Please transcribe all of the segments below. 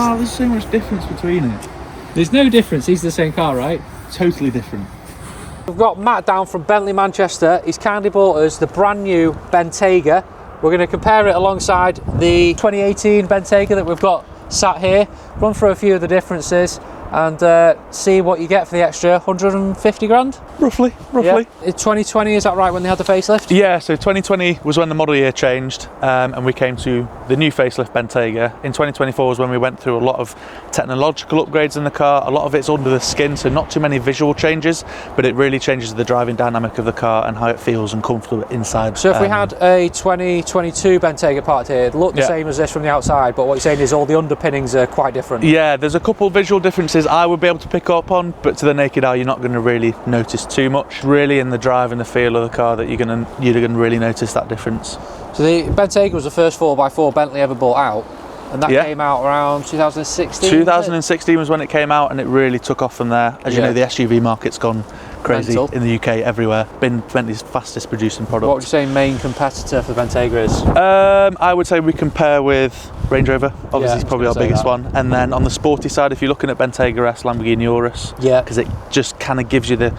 Oh, there's so much difference between it. There's no difference, these are the same car, right? Totally different. We've got Matt down from Bentley Manchester. He's kindly bought us the brand new Bentayga. We're going to compare it alongside the 2018 Bentayga that we've got sat here, run through a few of the differences and see what you get for the extra 150 grand? Roughly. Yeah. In 2020, is that right, when they had the facelift? Yeah, so 2020 was when the model year changed and we came to the new facelift Bentayga. In 2024 was when we went through a lot of technological upgrades in the car. A lot of it's under the skin, so not too many visual changes, but it really changes the driving dynamic of the car and how it feels and comfortable inside. So if we had a 2022 Bentayga parked here, it looked the same as this from the outside, but what you're saying is all the underpinnings are quite different. Yeah, there's a couple visual differences I would be able to pick up on, but to the naked eye you're not going to really notice too much. Really in the drive and the feel of the car that you're going to really notice that difference. So the Bentayga was the first 4x4 Bentley ever bought out, and that came out around 2016? 2016 was when it came out, and it really took off from there. As you know, the SUV market's gone crazy in the UK, everywhere. Been Bentley's fastest producing product. What would you say main competitor for the Bentayga is? I would say we compare with Range Rover. Obviously, it's probably our biggest one. And then on the sporty side, if you're looking at Bentayga S, Lamborghini Urus, because it just kind of gives you the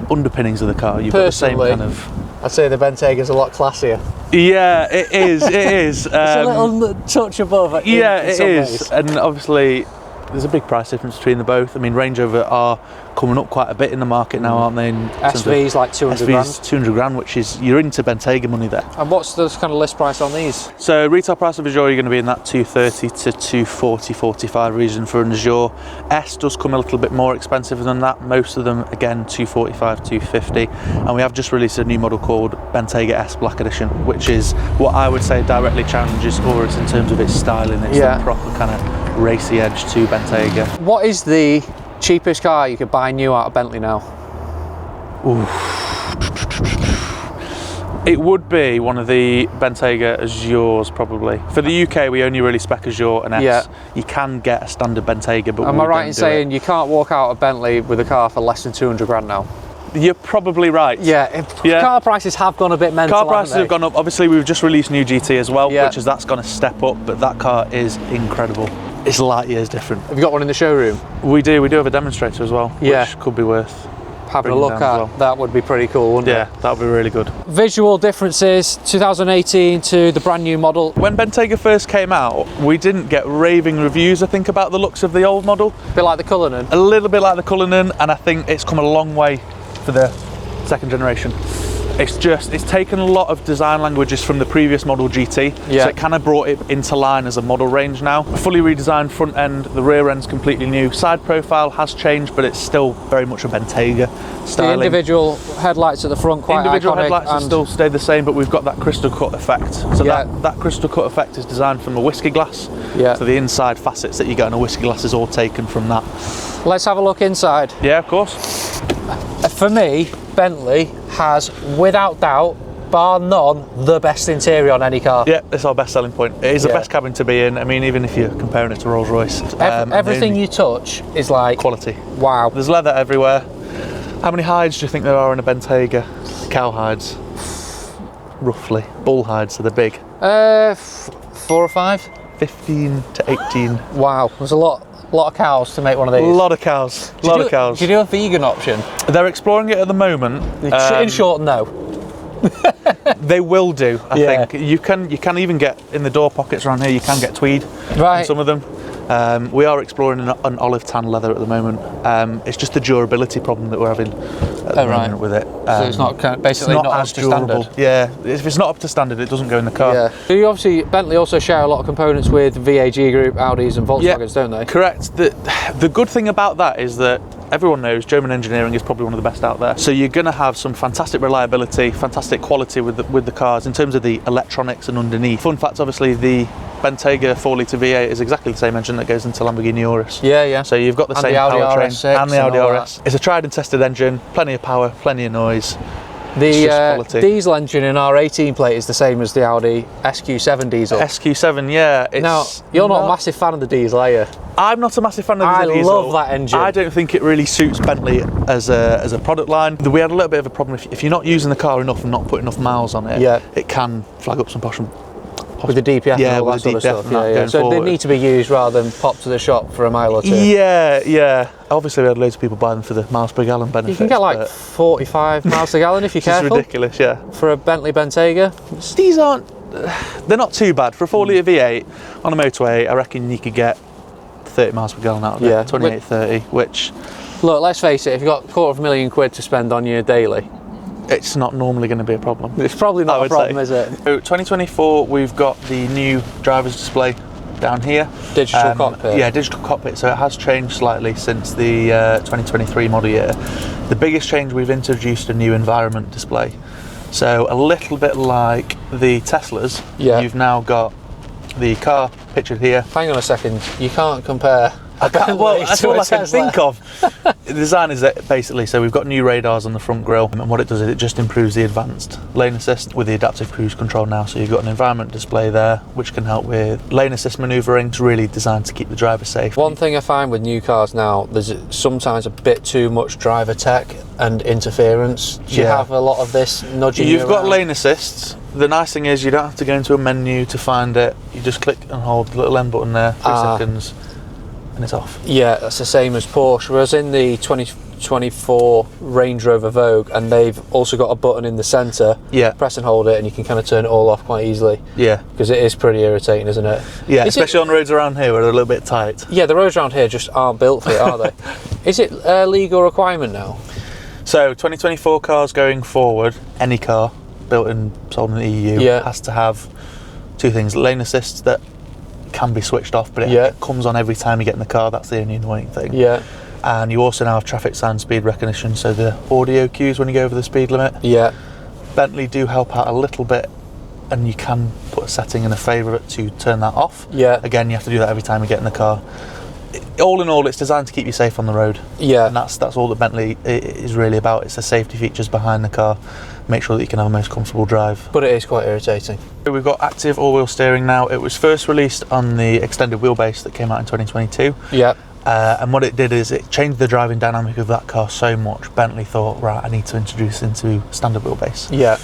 underpinnings of the car. You've got the same kind of. I'd say the Bentayga's a lot classier. Yeah, it is. It is. It's a little touch above. Yeah, it is. And obviously, there's a big price difference between the both. I mean, Range Rover are coming up quite a bit in the market now, aren't they? SV's like 200 grand. SV's 200 grand, which is, you're into Bentayga money there. And what's the kind of list price on these? So retail price of Azure, you're going to be in that 230 to 240, 45 region for an Azure. S does come a little bit more expensive than that. Most of them, again, 245, 250. And we have just released a new model called Bentayga S Black Edition, which is what I would say directly challenges Urus in terms of its styling. It's the proper kind of racy edge to Bentayga. What is the cheapest car you could buy new out of Bentley now? Ooh. It would be one of the Bentayga Azures probably. For the UK, we only really spec Azure and S. Yeah. You can get a standard Bentayga, but am I right in saying you can't walk out of Bentley with a car for less than 200 grand now? You're probably right. Car prices have gone a bit mental. Car prices have gone up. Obviously, we've just released new GT as well, Yeah. which is that's going to step up. But that car is incredible. It's light years different. Have you got one in the showroom? We do have a demonstrator as well, which could be worth having a look at. Well. That would be pretty cool, wouldn't it? Yeah, that would be really good. Visual differences 2018 to the brand new model. When Bentayga first came out, we didn't get raving reviews, I think, about the looks of the old model. A bit like the Cullinan. A little bit like the Cullinan, and I think it's come a long way for the second generation. It's taken a lot of design languages from the previous model GT, so it kind of brought it into line as a model range now. A fully redesigned front end, the rear end's completely new. Side profile has changed, but it's still very much a Bentayga styling. The individual headlights at the front, quite individual iconic, headlights have still stayed the same, but we've got that crystal cut effect. So that crystal cut effect is designed from a whiskey glass. So the inside facets that you get on a whiskey glass is all taken from that. Let's have a look inside. Yeah, of course. For me, Bentley has, without doubt, bar none, the best interior on any car. Yeah, it's our best selling point. It is the best cabin to be in. I mean, even if you're comparing it to Rolls Royce. Everything you touch is like quality. Wow. There's leather everywhere. How many hides do you think there are in a Bentayga? Cow hides, roughly. Bull hides, so they're big. 4 or 5? 15 to 18. Wow, there's a lot of cows to make one of these. A lot of cows. A lot of cows. Do you do a vegan option? They're exploring it at the moment. In short, no. They will do, I think. You can even get in the door pockets around here, you can get tweed in some of them. We are exploring an olive tan leather at the moment. It's just the durability problem that we're having at the moment with it. So it's not basically not up to standard. Yeah, if it's not up to standard, it doesn't go in the car. Yeah. So you obviously, Bentley also share a lot of components with VAG Group, Audis and Volkswagens, don't they? Correct. The good thing about that is that everyone knows German engineering is probably one of the best out there. So you're going to have some fantastic reliability, fantastic quality with the cars in terms of the electronics and underneath. Fun fact, obviously, the Bentayga 4-litre V8 is exactly the same engine that goes into Lamborghini Urus. Yeah. So you've got the same powertrain and the Audi RS. It's a tried and tested engine, plenty of power, plenty of noise. The diesel engine in our 18 plate is the same as the Audi SQ7 diesel. SQ7, yeah. Now, you're not a massive fan of the diesel, are you? I'm not a massive fan of the diesel. I love that engine. I don't think it really suits Bentley as a product line. We had a little bit of a problem if you're not using the car enough and not putting enough miles on it. It can flag up some With the DPF Yeah, and all with that the sort of DPF stuff. and that Yeah. going So they forward. need to be used rather than pop to the shop for a mile or two. Yeah. Obviously, we had loads of people buy them for the miles per gallon benefits. You can get like but 45 miles a gallon if you're it's just careful. ridiculous, yeah. For a Bentley Bentayga. These aren't, they're not too bad. For a 4 litre V8 on a motorway, I reckon you could get 30 miles per gallon out of Yeah. it, 28, 30, which Look, let's face it, if you've got £250,000 to spend on your daily, it's not normally going to be a problem. it's probably I not a would problem, say. is it? So 2024, we've got the new driver's display down here. Digital cockpit. Yeah, digital cockpit. So it has changed slightly since the 2023 model year. The biggest change, we've introduced a new environment display. So a little bit like the Teslas, Yeah. you've now got the car pictured here. Hang on a second, you can't compare. Well, that's to all a I can Tesla. think of. The design is that basically, so we've got new radars on the front grille, and what it does is it just improves the advanced lane assist with the adaptive cruise control now. So you've got an environment display there, which can help with lane assist manoeuvring. It's really designed to keep the driver safe. One thing I find with new cars now, there's sometimes a bit too much driver tech and interference. Do you Yeah. have a lot of this nudging You've you got around? lane assists. The nice thing is you don't have to go into a menu to find it. You just click and hold the little N button there, 3 seconds, and it's off. Yeah, that's the same as Porsche. Whereas in the 2024 Range Rover Vogue, and they've also got a button in the centre. Yeah. Press and hold it, and you can kind of turn it all off quite easily. Yeah. Because it is pretty irritating, isn't it? Yeah, Is especially on roads around here where they're a little bit tight. Yeah, the roads around here just aren't built for it, are they? Is it a legal requirement now? So 2024 cars going forward, any car built and sold in the EU Yeah. has to have 2 things: lane assists that can be switched off, but Yeah. it comes on every time you get in the car. That's the only annoying thing. Yeah. And you also now have traffic sign speed recognition, so the audio cues when you go over the speed limit. Yeah. Bentley do help out a little bit, and you can put a setting and a favourite to turn that off. Yeah. Again, you have to do that every time you get in the car. All in all, it's designed to keep you safe on the road. Yeah. And that's all that Bentley is really about. It's the safety features behind the car. Make sure that you can have a most comfortable drive. But it is quite irritating. We've got active all-wheel steering now. It was first released on the extended wheelbase that came out in 2022. Yeah. And what it did is it changed the driving dynamic of that car so much. Bentley thought, right, I need to introduce it into standard wheelbase. Yeah.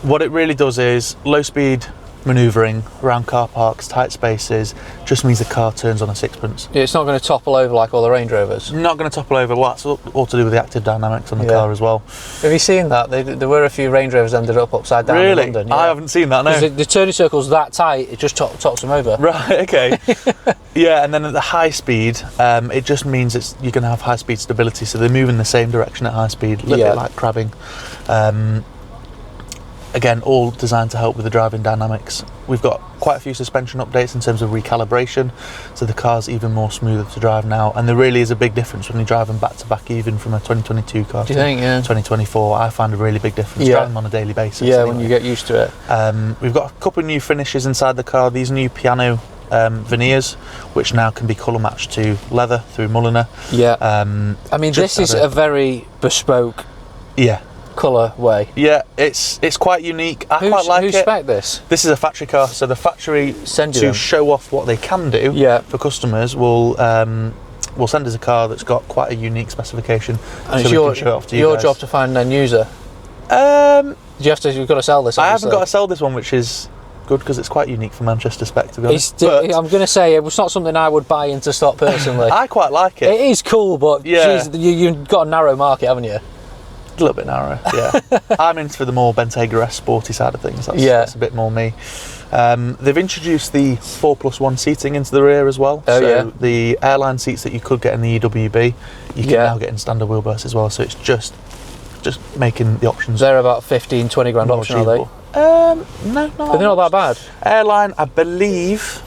What it really does is low speed manoeuvring around car parks, tight spaces, just means the car turns on a sixpence. It's not going to topple over like all the Range Rovers. Not going to topple over. Well, that's all to do with the active dynamics on the Yeah. car as well. Have you seen that? There were a few Range Rovers ended up upside down in Really? London. I haven't seen that, no. 'Cause the turning circle's that tight, it just tops them over. Right, okay. Yeah, and then at the high speed, it just means you're going to have high speed stability, so they move in the same direction at high speed, a little Yeah. bit like crabbing. Again, all designed to help with the driving dynamics. We've got quite a few suspension updates in terms of recalibration, so the car's even more smoother to drive now, and there really is a big difference when you're driving back to back, even from a 2022 car Do you think? Yeah. 2024. I find a really big difference Yeah. driving them on a daily basis. Yeah, anyway. when you get used to it. We've got a couple of new finishes inside the car. These new piano veneers, which now can be colour matched to leather through Mulliner. Yeah. I mean, just this is had a very bespoke Yeah, colour way. yeah, it's quite unique. I quite like who it. spec this? This is a factory car, so the factory Send you to them. show off what they can do Yeah. for customers will send us a car that's got quite a unique specification, And so it's we can show it off to you your guys. job to find an end user. You've got to sell this. I Obviously. haven't got to sell this one, which is good because it's quite unique for Manchester spec, to be honest. I'm going to say it's not something I would buy into stock personally. I quite like it. It is cool, but Yeah. geez, you've got a narrow market, haven't you? A little bit narrower, yeah. I'm into the more Bentayga sporty side of things. That's a bit more me. They've introduced the 4+1 seating into the rear as well. Oh, so yeah. the airline seats that you could get in the EWB, you can Yeah. now get in standard wheelbase as well. So it's just making the options They're about 15, 20 grand more option, are they? achievable. No, not But they're not that bad. Airline, I believe,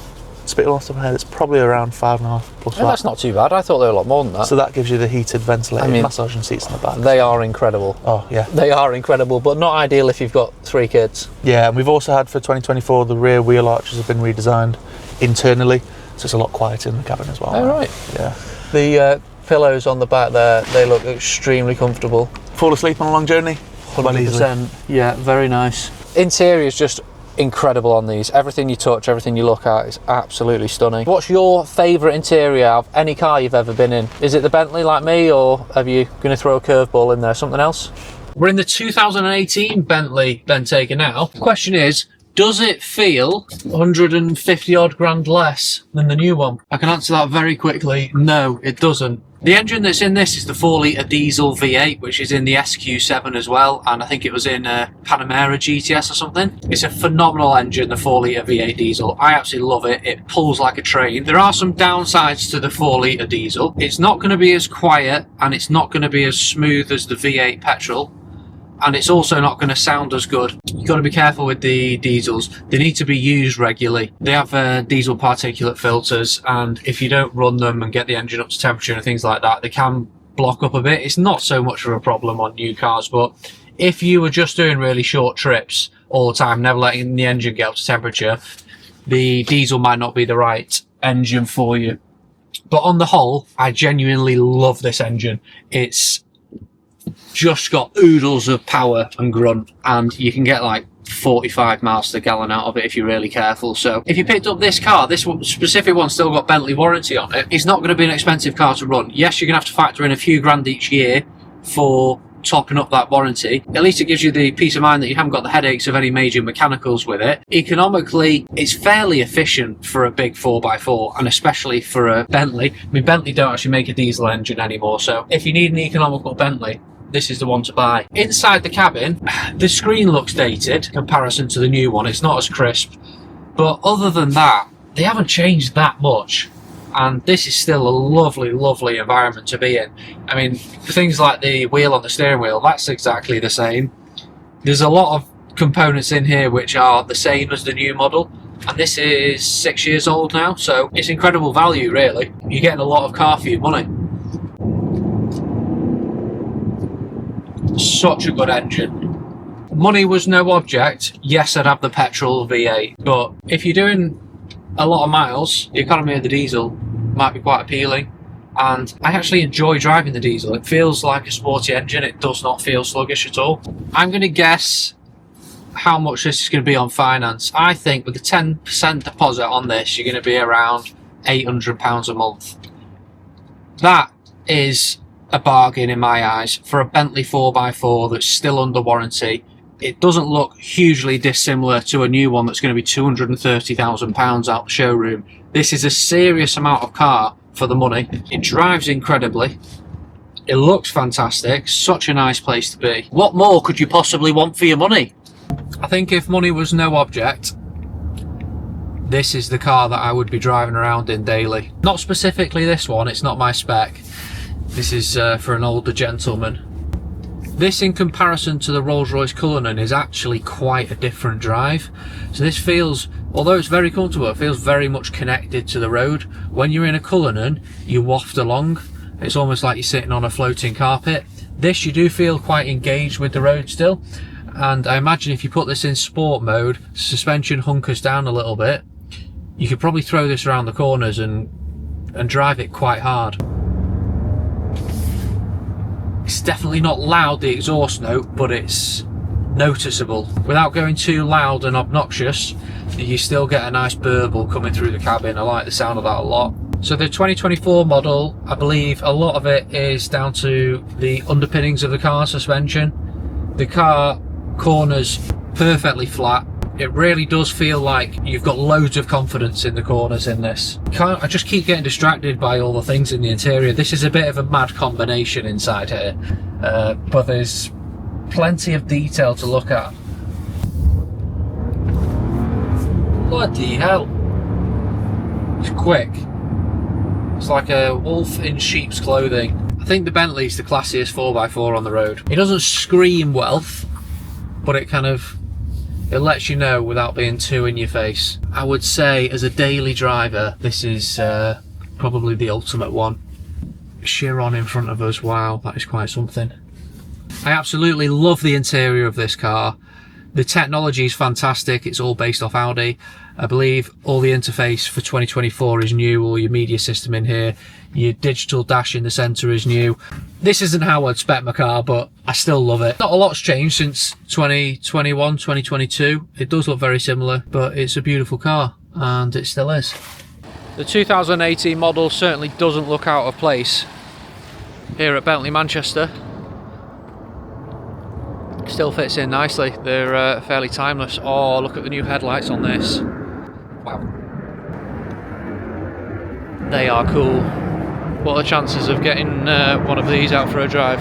spitting off the top of my head, it's probably around 5.5 plus Yeah, that's not too bad. I thought they were a lot more than that. So that gives you the heated, ventilated, I mean, massaging seats in the back. They are incredible. Oh, yeah. They are incredible, but not ideal if you've got 3 kids. Yeah, and we've also had for 2024, the rear wheel arches have been redesigned internally, so it's a lot quieter in the cabin as well. Oh, right. Yeah. The pillows on the back there, they look extremely comfortable. Fall asleep on a long journey? Well, easily. 100%. Yeah, very nice. Interior is just incredible on these. Everything you touch, everything you look at is absolutely stunning. What's your favourite interior of any car you've ever been in? Is it the Bentley like me, or are you going to throw a curveball in there, something else? We're in the 2018 Bentley Bentayga now. The question is, Does it feel 150 odd grand less than the new one? I can answer that very quickly. No, it doesn't. The engine that's in this is the 4-litre diesel V8, which is in the SQ7 as well, and I think it was in Panamera GTS or something. It's a phenomenal engine, the 4-litre V8 diesel. I absolutely love it. It pulls like a train. There are some downsides to the 4-litre diesel. It's not going to be as quiet, and it's not going to be as smooth as the V8 petrol. And it's also not going to sound as good. You've got to be careful with the diesels. They need to be used regularly. They have diesel particulate filters, and if you don't run them and get the engine up to temperature and things like that, they can block up a bit. It's not so much of a problem on new cars, but if you were just doing really short trips all the time, never letting the engine get up to temperature, the diesel might not be the right engine for you. But on the whole, I genuinely love this engine. It's just got oodles of power and grunt, and you can get like 45 miles to the gallon out of it if you're really careful. So if you picked up this car, this specific one still got Bentley warranty on it, it's not going to be an expensive car to run. Yes, you're going to have to factor in a few grand each year for topping up that warranty. At least it gives you the peace of mind that you haven't got the headaches of any major mechanicals with it. Economically, it's fairly efficient for a big 4x4, and especially for a Bentley. I mean, Bentley don't actually make a diesel engine anymore, so if you need an economical Bentley, this is the one to buy. Inside the cabin, the screen looks dated in comparison to the new one. It's not as crisp, but other than that, they haven't changed that much, and this is still a lovely, lovely environment to be in. I mean, things like the wheel on the steering wheel, that's exactly the same. There's a lot of components in here which are the same as the new model, and this is 6 years old now, so it's incredible value, really. You're getting a lot of car for your money. Such a good engine. Money was no object. Yes, I'd have the petrol V8, but if you're doing a lot of miles, the economy of the diesel might be quite appealing, and I actually enjoy driving the diesel. It feels like a sporty engine. It does not feel sluggish at all. I'm going to guess how much this is going to be on finance. I think with the 10% deposit on this, you're going to be around £800 a month. That is a bargain in my eyes for a Bentley 4x4 that's still under warranty. It doesn't look hugely dissimilar to a new one that's going to be £230,000 out the showroom. This is a serious amount of car for the money. It drives incredibly. It looks fantastic. Such a nice place to be. What more could you possibly want for your money? I think if money was no object, this is the car that I would be driving around in daily. Not specifically this one, it's not my spec. This is for an older gentleman. This, in comparison to the Rolls-Royce Cullinan, is actually quite a different drive. So this feels, although it's very comfortable, it feels very much connected to the road. When you're in a Cullinan, you waft along. It's almost like you're sitting on a floating carpet. This, you do feel quite engaged with the road still. And I imagine if you put this in sport mode, suspension hunkers down a little bit, you could probably throw this around the corners and drive it quite hard. It's definitely not loud, the exhaust note, but it's noticeable. Without going too loud and obnoxious, you still get a nice burble coming through the cabin. I like the sound of that a lot. So the 2024 model, I believe a lot of it is down to the underpinnings of the car suspension. The car corners perfectly flat. It really does feel like you've got loads of confidence in the corners in this. I just keep getting distracted by all the things in the interior. This is a bit of a mad combination inside here, but there's plenty of detail to look at. Bloody hell. It's quick. It's like a wolf in sheep's clothing. I think the Bentley's the classiest 4x4 on the road. It doesn't scream wealth, but it lets you know without being too in your face. I would say as a daily driver, this is probably the ultimate one. Chiron in front of us, wow, that is quite something. I absolutely love the interior of this car. The technology is fantastic. It's all based off Audi. I believe all the interface for 2024 is new, all your media system in here. Your digital dash in the centre is new. This isn't how I'd spec my car, but I still love it. Not a lot's changed since 2021, 2022. It does look very similar, but it's a beautiful car, and it still is. The 2018 model certainly doesn't look out of place here at Bentley Manchester. still fits in nicely. They're fairly timeless. Oh, look at the new headlights on this. Wow. They are cool. What are the chances of getting one of these out for a drive?